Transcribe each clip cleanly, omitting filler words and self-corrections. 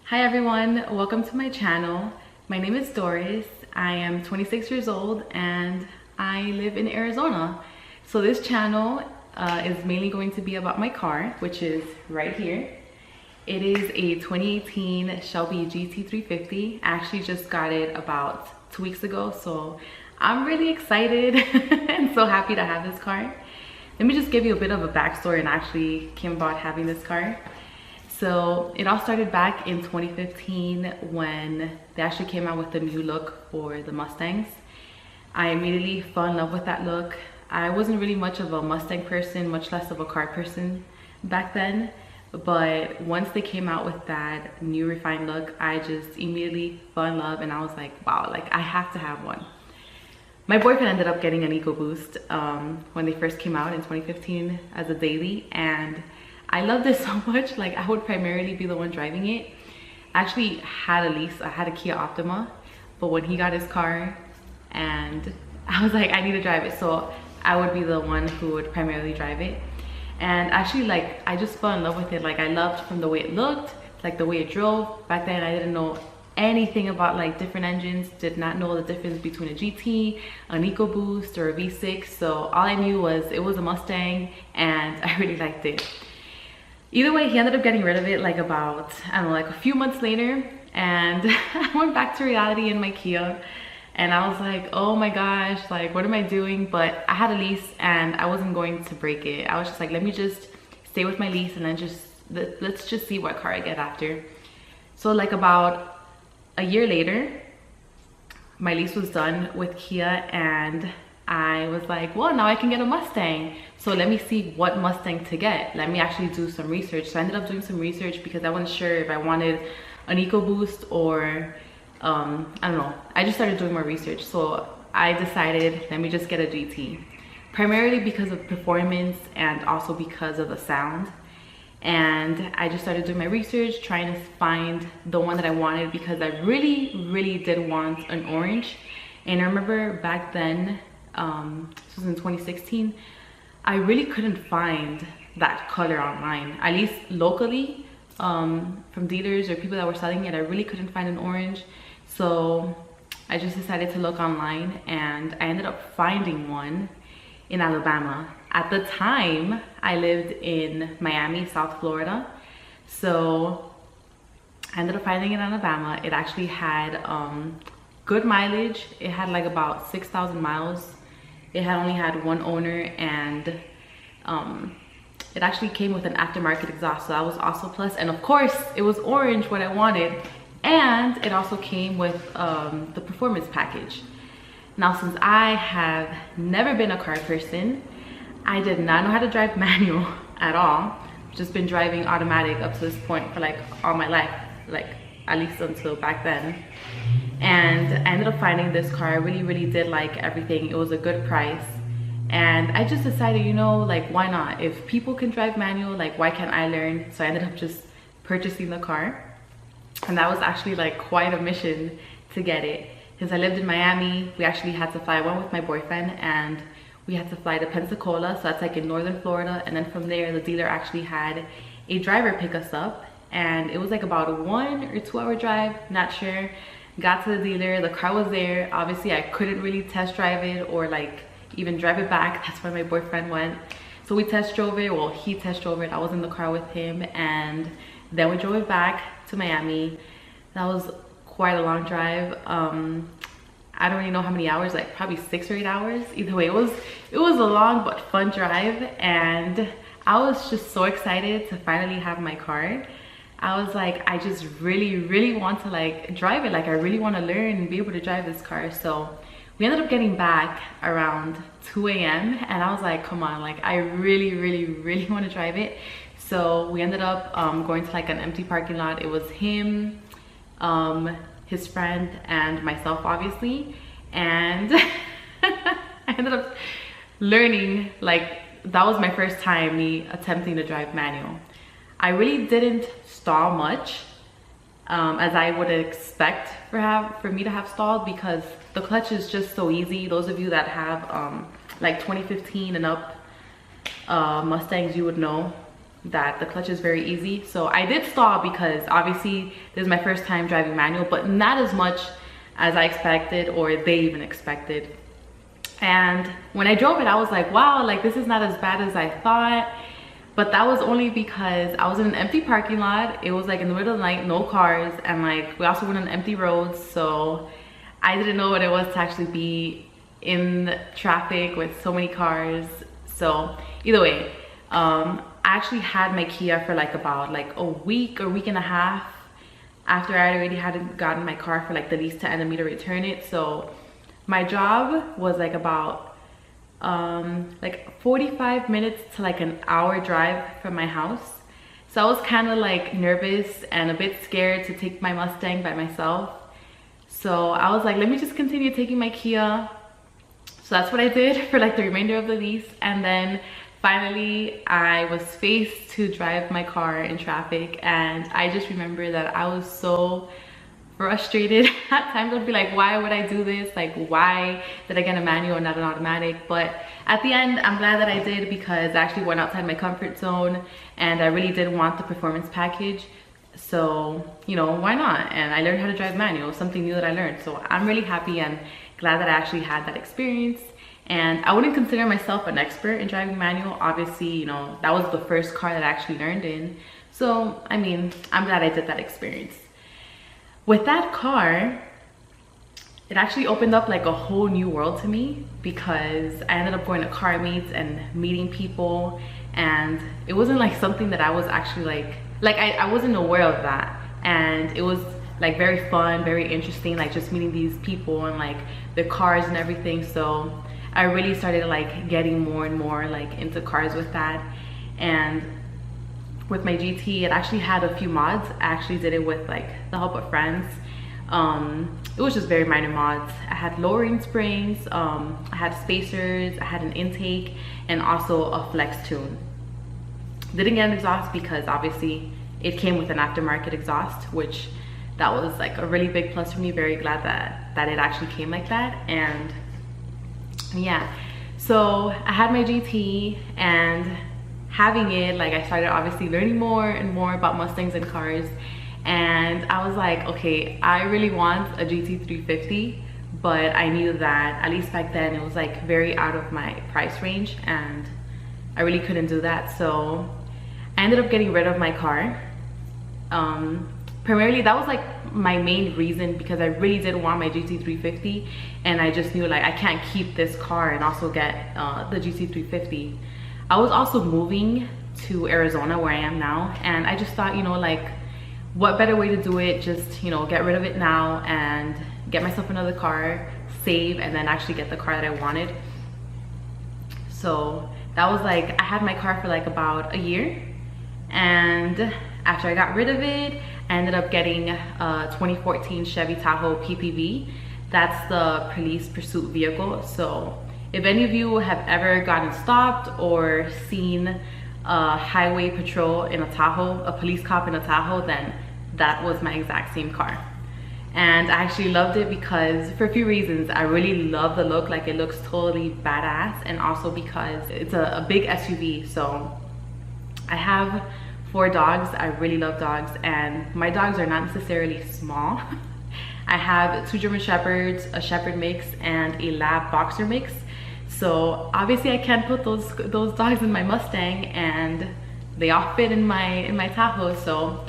Hi everyone, welcome to my channel. My name is Doris. I am 26 years old and I live in Arizona. So this channel is mainly going to be about my car, which is right here. It is a 2018 Shelby GT350. I actually just got it about 2 weeks ago, so I'm really excited and so happy to have this car. Let me just give you a bit of a backstory and actually came about having this car. So it all started back in 2015 when they actually came out with the new look for the Mustangs. I immediately fell in love with that look. I wasn't really much of a Mustang person, much less of a car person back then. But once they came out with that new refined look, I just immediately fell in love and I was like, wow, like I have to have one. My boyfriend ended up getting an EcoBoost when they first came out in 2015 as a daily, and I loved it so much. Like I would primarily be the one driving it. I actually had a lease. I had a Kia Optima, but when he got his car and I was like, I need to drive it, so I would be the one who would primarily drive it. And actually, like, I just fell in love with it. Like I loved from the way it looked, like the way it drove. Back then I didn't know anything about like different engines, did not know the difference between a GT, an EcoBoost, or a V6. So all I knew was it was a Mustang and I really liked it. Either way, he ended up getting rid of it like about, I don't know, like a few months later, and I went back to reality in my Kia and I was like, oh my gosh, like what am I doing? But I had a lease and I wasn't going to break it. I was just like, let me just stay with my lease and then let's just see what car I get after. So like about a year later, my lease was done with Kia and I was like, well, now I can get a Mustang. So let me see what Mustang to get. Let me actually do some research. So I ended up doing some research because I wasn't sure if I wanted an EcoBoost or, I don't know. I just started doing more research. So I decided, let me just get a GT. Primarily because of performance and also because of the sound. And I just started doing my research, trying to find the one that I wanted because I really did want an orange. And I remember back then, this was in 2016, I really couldn't find that color online, at least locally, from dealers or people that were selling it. I really couldn't find an orange, so I just decided to look online and I ended up finding one in Alabama. At the time, I lived in Miami, South Florida, so I ended up finding it in Alabama. It actually had good mileage. It had like about 6,000 miles. It had only had one owner, and it actually came with an aftermarket exhaust, so that was also a plus. And of course, it was orange, what I wanted, and it also came with the performance package. Now, since I have never been a car person, I did not know how to drive manual at all. I've just been driving automatic up to this point for like all my life, like at least until back then. And I ended up finding this car. I really did like everything. It was a good price, and I just decided, you know, like why not? If people can drive manual, like why can't I learn? So I ended up just purchasing the car, and that was actually like quite a mission to get it. Since I lived in Miami, we actually had to fly. I went with my boyfriend and we had to fly to Pensacola, so that's like in northern Florida, and then from there the dealer actually had a driver pick us up, and it was like about a 1 or 2 hour drive, not sure. Got to the dealer, the car was there. Obviously I couldn't really test drive it or like even drive it back. That's where my boyfriend went. So we test drove it. Well, he test drove it. I was in the car with him, and then we drove it back to Miami. That was quite a long drive. I don't really know how many hours, like probably 6 or 8 hours. Either way, it was a long but fun drive, and I was just so excited to finally have my car. I was like, I just really want to like drive it. Like I really want to learn and be able to drive this car. So we ended up getting back around 2 a.m. and I was like, come on, like I really want to drive it. So we ended up going to like an empty parking lot. It was him, his friend, and myself, obviously. And I ended up learning, like that was my first time me attempting to drive manual. I really didn't stall much, as I would expect for me to have stalled, because the clutch is just so easy. Those of you that have like 2015 and up Mustangs, you would know that the clutch is very easy. So I did stall because obviously this is my first time driving manual, but not as much as I expected or they even expected. And when I drove it, I was like, wow, like this is not as bad as I thought. But that was only because I was in an empty parking lot. It was like in the middle of the night, no cars, and like we also went on empty roads, so I didn't know what it was to actually be in traffic with so many cars. So either way, I actually had my Kia for like about like a week or week and a half after I already hadn't gotten my car for like the lease to end of me to return it. So my job was like about like 45 minutes to like an hour drive from my house. So I was kind of like nervous and a bit scared to take my Mustang by myself. So I was like, let me just continue taking my Kia. So that's what I did for like the remainder of the lease. And then finally I was faced to drive my car in traffic, and I just remember that I was so frustrated. At times I'd be like, why would I do this? Like, why did I get a manual and not an automatic? But at the end, I'm glad that I did, because I actually went outside my comfort zone and I really did want the performance package. So, you know, why not? And I learned how to drive manual, something new that I learned. So I'm really happy and glad that I actually had that experience. And I wouldn't consider myself an expert in driving manual. Obviously, you know, that was the first car that I actually learned in. So, I mean, I'm glad I did that experience. With that car, it actually opened up like a whole new world to me, because I ended up going to car meets and meeting people, and it wasn't like something that I was actually like I wasn't aware of that. And it was like very fun, very interesting, like just meeting these people and like the cars and everything. So I really started like getting more and more like into cars with that. And with my GT, it actually had a few mods. I actually did it with like the help of friends. It was just very minor mods. I had lowering springs, I had spacers, I had an intake, and also a flex tune. Didn't get an exhaust because obviously it came with an aftermarket exhaust, which that was like a really big plus for me. Very glad that it actually came like that. And yeah, so I had my GT, and having it, like I started obviously learning more and more about Mustangs and cars. And I was like, okay, I really want a GT350, but I knew that at least back then it was like very out of my price range, and I really couldn't do that. So I ended up getting rid of my car. Primarily that was like my main reason, because I really did want my GT350, and I just knew like I can't keep this car and also get the GT350. I was also moving to Arizona, where I am now, and I just thought, you know, like what better way to do it, just, you know, get rid of it now and get myself another car, save, and then actually get the car that I wanted. So that was like, I had my car for like about a year, and after I got rid of it, I ended up getting a 2014 Chevy Tahoe PPV. That's the police pursuit vehicle. So if any of you have ever gotten stopped or seen a highway patrol in a Tahoe, a police cop in a Tahoe, then that was my exact same car. And I actually loved it because, for a few reasons. I really love the look, like it looks totally badass, and also because it's a big SUV. So I have 4 dogs. I really love dogs, and my dogs are not necessarily small. I have 2 German Shepherds, a Shepherd mix, and a Lab Boxer mix. So obviously I can't put those dogs in my Mustang, and they all fit in my Tahoe. So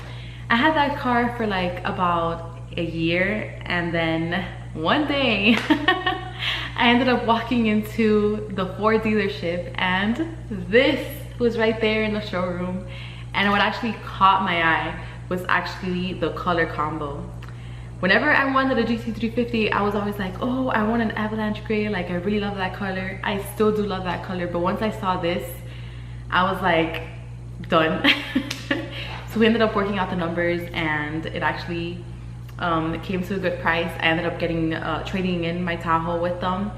I had that car for like about a year, and then one day I ended up walking into the Ford dealership, and this was right there in the showroom. And what actually caught my eye was actually the color combo. Whenever I wanted a GT350, I was always like, oh, I want an avalanche gray. Like, I really love that color. I still do love that color. But once I saw this, I was like, done. So we ended up working out the numbers, and it actually it came to a good price. I ended up getting trading in my Tahoe with them,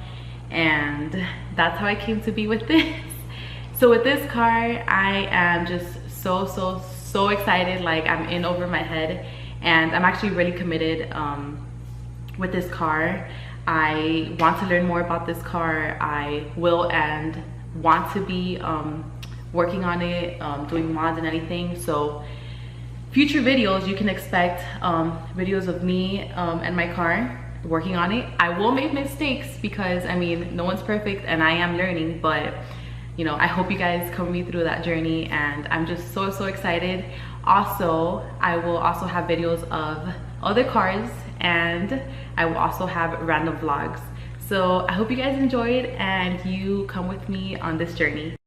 and that's how I came to be with this. So with this car, I am just so excited. Like, I'm in over my head. And I'm actually really committed with this car. I want to learn more about this car. I will and want to be working on it, doing mods and anything. So future videos, you can expect videos of me and my car working on it. I will make mistakes because I mean, no one's perfect and I am learning, but you know, I hope you guys come with me through that journey, and I'm just so excited. Also, I will also have videos of other cars, and I will also have random vlogs. So I hope you guys enjoyed and you come with me on this journey.